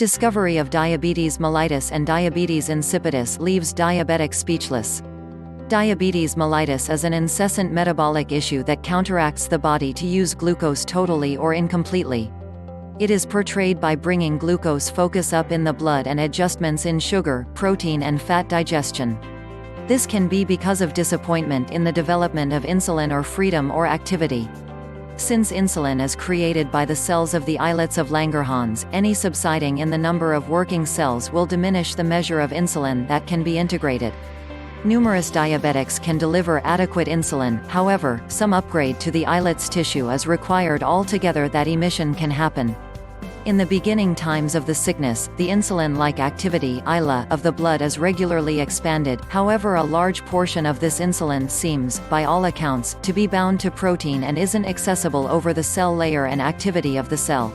Discovery of diabetes mellitus and diabetes insipidus leaves diabetic speechless. Diabetes mellitus is an incessant metabolic issue that counteracts the body to use glucose totally or incompletely. It is portrayed by bringing glucose focus up in the blood and adjustments in sugar, protein and fat digestion. This can be because of disappointment in the development of insulin or freedom or activity. Since insulin is created by the cells of the islets of Langerhans, any subsiding in the number of working cells will diminish the measure of insulin that can be integrated. Numerous diabetics can deliver adequate insulin, however, some upgrade to the islets tissue is required altogether that emission can happen. In the beginning times of the sickness, the insulin-like activity of the blood is regularly expanded, however a large portion of this insulin seems, by all accounts, to be bound to protein and isn't accessible over the cell layer and activity of the cell.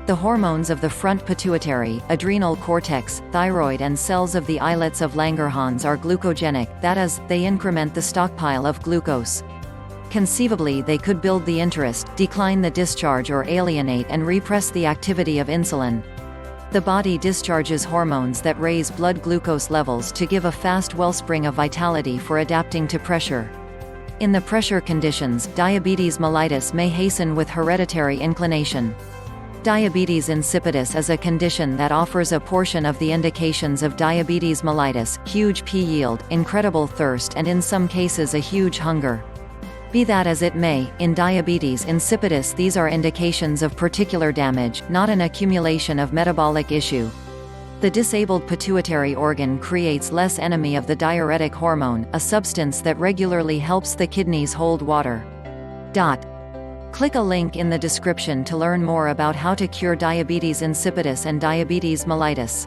The hormones of the front pituitary, adrenal cortex, thyroid and cells of the islets of Langerhans are glucogenic, that is, they increment the stockpile of glucose. Conceivably they could build the interest, decline the discharge or alienate and repress the activity of insulin. The body discharges hormones that raise blood glucose levels to give a fast wellspring of vitality for adapting to pressure. In the pressure conditions, diabetes mellitus may hasten with hereditary inclination. Diabetes insipidus is a condition that offers a portion of the indications of diabetes mellitus: huge pee yield, incredible thirst and in some cases a huge hunger. Be that as it may, in diabetes insipidus these are indications of particular damage, not an accumulation of metabolic issue. The disabled pituitary organ creates less enemy of the diuretic hormone, a substance that regularly helps the kidneys hold water. Click a link in the description to learn more about how to cure diabetes insipidus and diabetes mellitus.